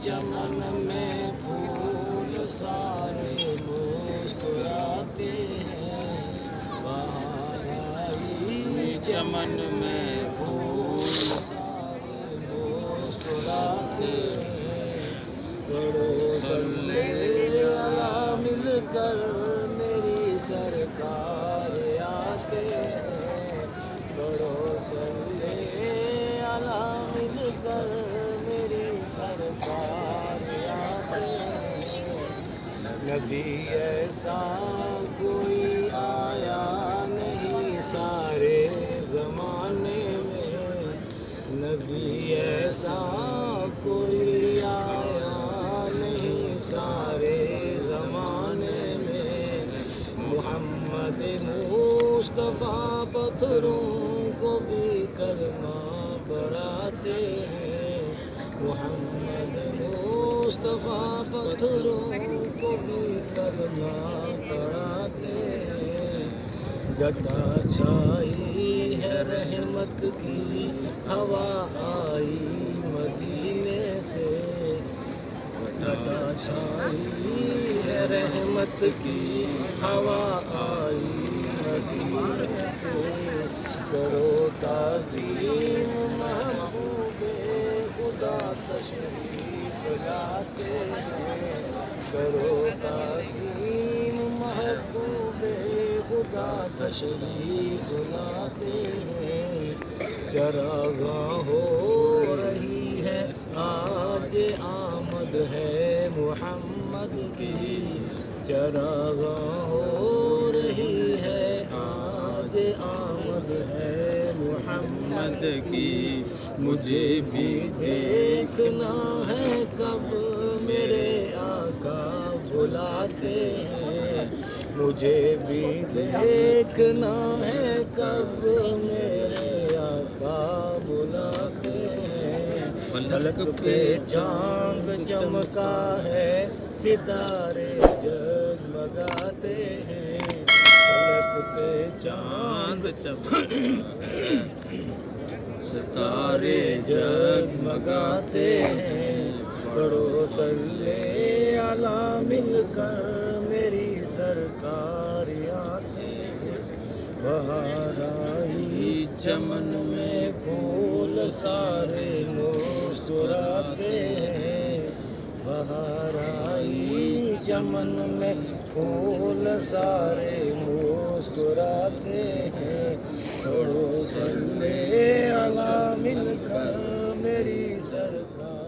چمن میں پھول سارے مسکراتے ہیں، بہار آئی چمن میں پھول سارے مسکراتے ہیں، پڑھو صلی علی مل کر میری سرکار آتے ہیں، پڑھو صلی علی مل کر میری سرکار آتے ہیں، نبی ایسا کوئی آیا نہیں سارے زمانے میں، نبی ایسا کوئی آیا نہیں سارے زمانے میں، محمد مصطفیٰ پتھروں کو بھی کلمہ پڑھاتے ہیں، محمد مصطفیٰ پتھروں کو بھی کلمہ پڑھاتے ہیں، گٹا چھائی ہے رحمت کی ہوا آئی مدینے سے، گٹا چھائی ہے رحمت کی ہوا آئی مدینے سے، کرو تعظیم محبوب خدا تشریف لاتے ہیں، کرو تعظیم محبوب خدا تشریف لاتے ہیں، چراغاں ہو رہی ہے آج آمد ہے محمد کی، چراغاں ہو رہی ہے آج آمد ہے محمد کی، مجھے بھی دیکھنا ہے کب میرے آقا بلاتے ہیں، مجھے بھی دیکھنا ہے کب میرے آقا بلاتے ہیں، فلک پہ چاند چمکا ہے ستارے جگمگاتے ہیں، فلک پہ چاند ستارے جگمگاتے ہیں، پڑھو صلی علی مل کر میری سرکار آتے ہیں، بہار آئی چمن میں پھول سارے مسکراتے ہیں، بہار آئی چمن میں پھول سارے مسکراتے ہیں، پڑھو صلی علی مل کر میری سرکار